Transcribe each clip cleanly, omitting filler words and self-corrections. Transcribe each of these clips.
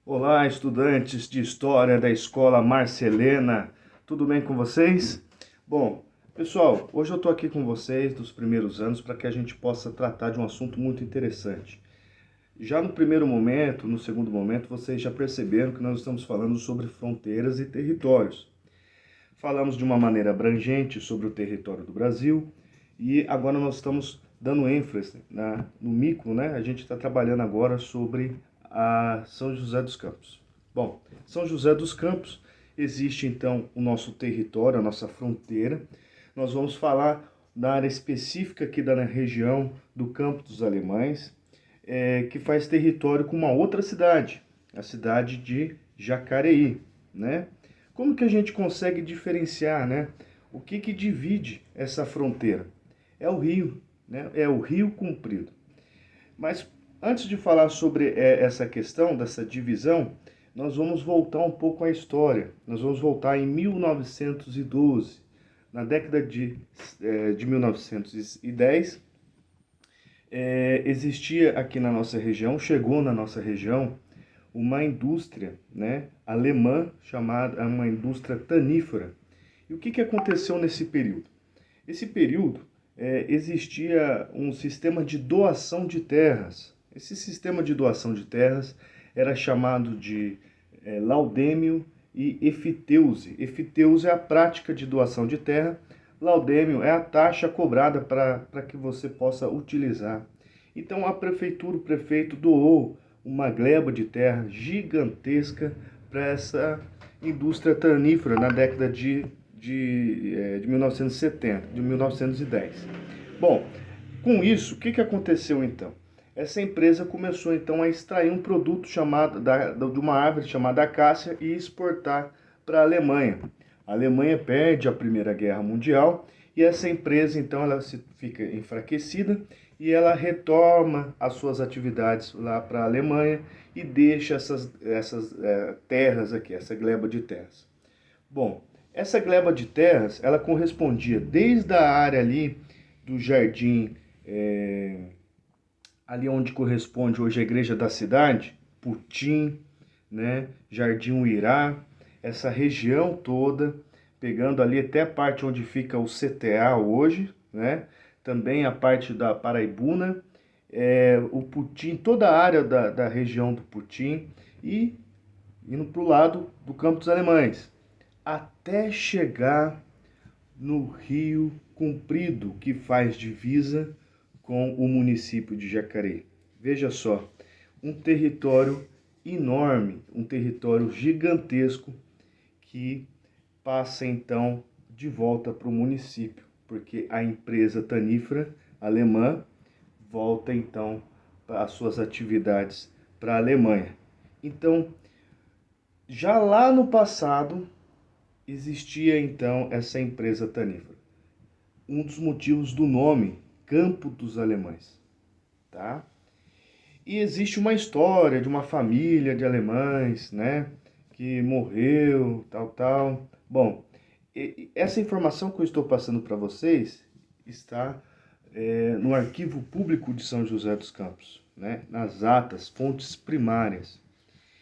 Olá, estudantes de História da Escola Marcelena, tudo bem com vocês? Bom, pessoal, hoje eu estou aqui com vocês dos primeiros anos para que a gente possa tratar de um assunto muito interessante. Já no primeiro momento, no segundo momento, vocês já perceberam que nós estamos falando sobre fronteiras e territórios. Falamos de uma maneira abrangente sobre o território do Brasil e agora nós estamos dando ênfase no micro, né? A gente está trabalhando agora sobre a São José dos Campos. Bom, São José dos Campos existe então o nosso território, a nossa fronteira. Nós vamos falar da área específica aqui da região do Campo dos Alemães, que faz território com uma outra cidade, a cidade de Jacareí, né? Como que a gente consegue diferenciar, né? O que divide essa fronteira? É o rio, né? É o Rio Comprido. Mas antes de falar sobre essa questão dessa divisão, nós vamos voltar um pouco à história. Nós vamos voltar em 1912, na década de 1910, existia aqui na nossa região, chegou na nossa região, uma indústria, né, alemã chamada uma indústria tanífera. E o que aconteceu nesse período? Esse período existia um sistema de doação de terras. Esse sistema de doação de terras era chamado de laudêmio e efiteuse. Efiteuse é a prática de doação de terra, laudêmio é a taxa cobrada para que você possa utilizar. Então a prefeitura, o prefeito doou uma gleba de terra gigantesca para essa indústria tanífera na década de 1970, de 1910. Bom, com isso, o que aconteceu então? Essa empresa começou então a extrair um produto de uma árvore chamada acácia e exportar para a Alemanha. A Alemanha perde a Primeira Guerra Mundial e essa empresa então ela fica enfraquecida e ela retoma as suas atividades lá para a Alemanha e deixa essas terras aqui, essa gleba de terras. Bom, essa gleba de terras ela correspondia desde a área ali do jardim, ali onde corresponde hoje a igreja da cidade, Putim, né, Jardim Uirá, essa região toda, pegando ali até a parte onde fica o CTA hoje, né, também a parte da Paraibuna, o Putim, toda a área da região do Putim e indo para o lado do Campo dos Alemães, até chegar no Rio Comprido, que faz divisa com o município de Jacareí. Veja só, um território enorme, um território gigantesco que passa então de volta para o município, porque a empresa tanífera alemã volta então para as suas atividades para a Alemanha. Então, já lá no passado, existia então essa empresa tanífera. Um dos motivos do nome, Campo dos Alemães, tá? E existe uma história de uma família de alemães, né, que morreu, tal. Bom, essa informação que eu estou passando para vocês está no Arquivo Público de São José dos Campos, né, nas atas, fontes primárias.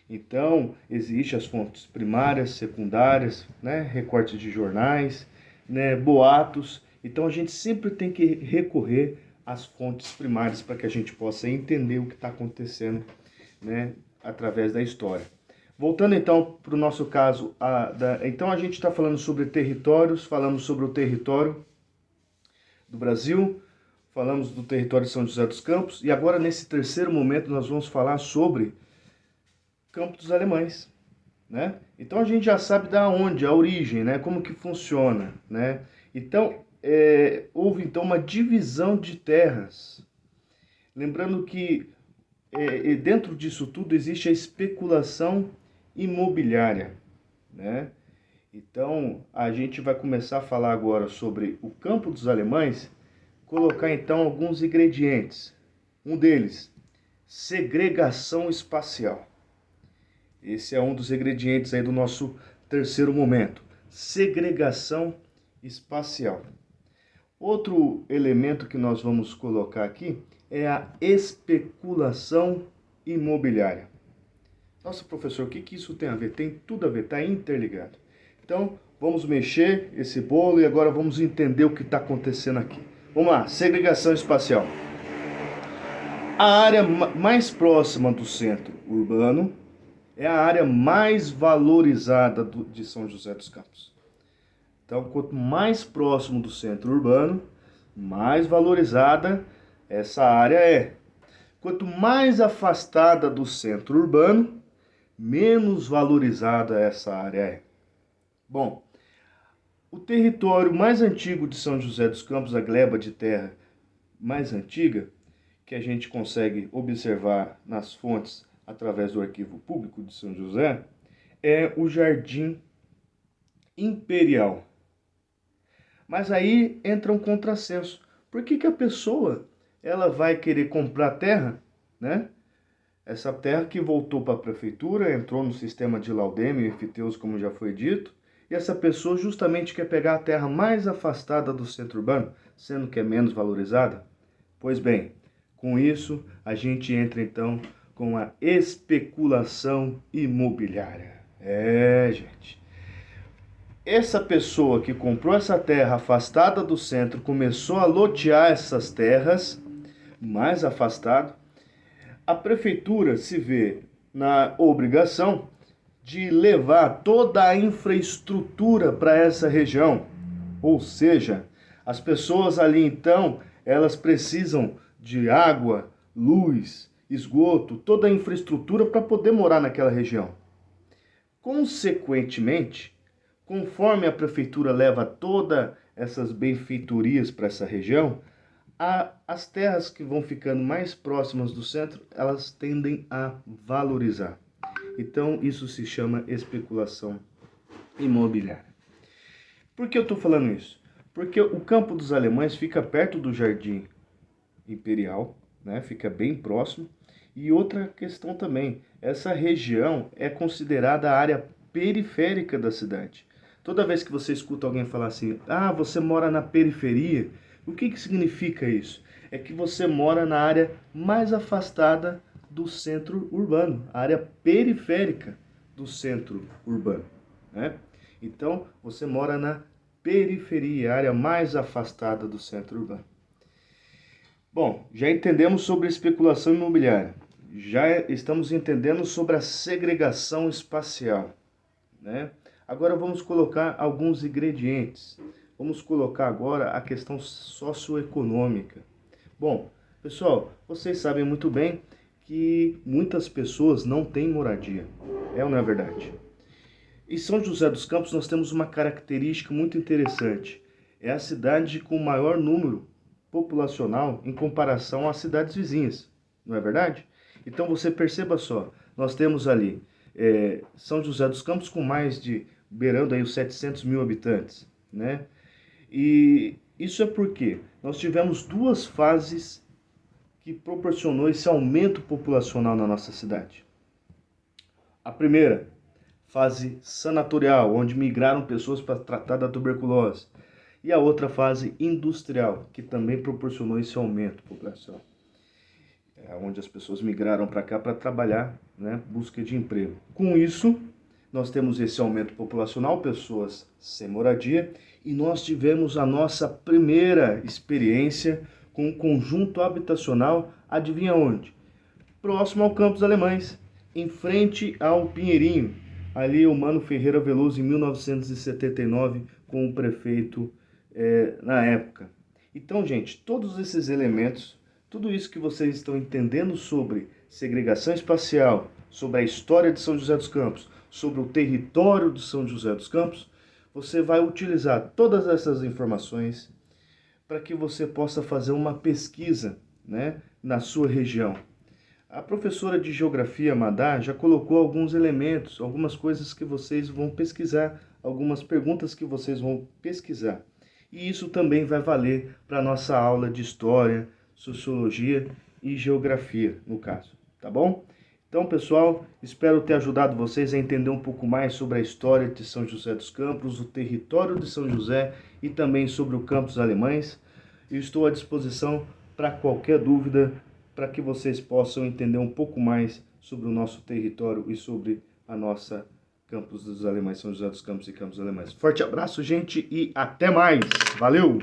Então, existem as fontes primárias, secundárias, né, recortes de jornais, né, boatos. Então, a gente sempre tem que recorrer às fontes primárias para que a gente possa entender o que está acontecendo, né, através da história. Voltando então para o nosso caso, então a gente está falando sobre territórios, falamos sobre o território do Brasil, falamos do território de São José dos Campos, e agora nesse terceiro momento nós vamos falar sobre Campo dos Alemães, né? Então a gente já sabe da onde, a origem, né? Como que funciona, né? Então houve então uma divisão de terras. Lembrando que dentro disso tudo existe a especulação imobiliária, né? Então a gente vai começar a falar agora sobre o Campo dos Alemães, colocar então alguns ingredientes. Um deles, segregação espacial. Esse é um dos ingredientes aí do nosso terceiro momento, segregação espacial. Outro elemento que nós vamos colocar aqui é a especulação imobiliária. Nossa, professor, o que que isso tem a ver? Tem tudo a ver, está interligado. Então, vamos mexer esse bolo e agora vamos entender o que está acontecendo aqui. Vamos lá, segregação espacial. A área mais próxima do centro urbano é a área mais valorizada de São José dos Campos. Então, quanto mais próximo do centro urbano, mais valorizada essa área é. Quanto mais afastada do centro urbano, menos valorizada essa área é. Bom, o território mais antigo de São José dos Campos, a gleba de terra mais antiga, que a gente consegue observar nas fontes através do Arquivo Público de São José, é o Jardim Imperial. Mas aí entra um contrassenso. Por que que a pessoa ela vai querer comprar terra, né? Essa terra que voltou para a prefeitura, entrou no sistema de Laudêmio e Efiteus, como já foi dito, e essa pessoa justamente quer pegar a terra mais afastada do centro urbano, sendo que é menos valorizada? Pois bem, com isso a gente entra então com a especulação imobiliária. Gente. Essa pessoa que comprou essa terra afastada do centro começou a lotear essas terras mais afastado. A prefeitura se vê na obrigação de levar toda a infraestrutura para essa região. Ou seja, as pessoas ali então, elas precisam de água, luz, esgoto, toda a infraestrutura para poder morar naquela região. Consequentemente, conforme a prefeitura leva todas essas benfeitorias para essa região, as terras que vão ficando mais próximas do centro, elas tendem a valorizar. Então, isso se chama especulação imobiliária. Por que eu estou falando isso? Porque o Campo dos Alemães fica perto do Jardim Imperial, né? Fica bem próximo. E outra questão também, essa região é considerada a área periférica da cidade. Toda vez que você escuta alguém falar assim, você mora na periferia, o que que significa isso? É que você mora na área mais afastada do centro urbano, a área periférica do centro urbano, né? Então, você mora na periferia, a área mais afastada do centro urbano. Bom, já entendemos sobre a especulação imobiliária, já estamos entendendo sobre a segregação espacial, né? Agora vamos colocar alguns ingredientes. Vamos colocar agora a questão socioeconômica. Bom, pessoal, vocês sabem muito bem que muitas pessoas não têm moradia. É ou não é verdade? Em São José dos Campos nós temos uma característica muito interessante. É a cidade com o maior número populacional em comparação às cidades vizinhas. Não é verdade? Então você perceba só, nós temos ali São José dos Campos com mais de, beirando aí os 700 mil habitantes, né? E isso é porque nós tivemos duas fases que proporcionou esse aumento populacional na nossa cidade. A primeira, fase sanatorial, onde migraram pessoas para tratar da tuberculose. E a outra fase industrial, que também proporcionou esse aumento populacional. Onde as pessoas migraram para cá para trabalhar, né, busca de emprego. Com isso, nós temos esse aumento populacional, pessoas sem moradia, e nós tivemos a nossa primeira experiência com um conjunto habitacional, adivinha onde? Próximo ao Campos Alemães, em frente ao Pinheirinho. Ali o Mano Ferreira Veloso, em 1979, com o prefeito na época. Então, gente, todos esses elementos, tudo isso que vocês estão entendendo sobre segregação espacial, sobre a história de São José dos Campos, sobre o território de São José dos Campos, você vai utilizar todas essas informações para que você possa fazer uma pesquisa, né, na sua região. A professora de Geografia, Madá, já colocou alguns elementos, algumas coisas que vocês vão pesquisar, algumas perguntas que vocês vão pesquisar. E isso também vai valer para a nossa aula de História, Sociologia e Geografia, no caso, tá bom? Então, pessoal, espero ter ajudado vocês a entender um pouco mais sobre a história de São José dos Campos, o território de São José e também sobre o Campos Alemães. Eu estou à disposição para qualquer dúvida, para que vocês possam entender um pouco mais sobre o nosso território e sobre a nossa Campos dos Alemães, São José dos Campos e Campos dos Alemães. Forte abraço, gente, e até mais. Valeu!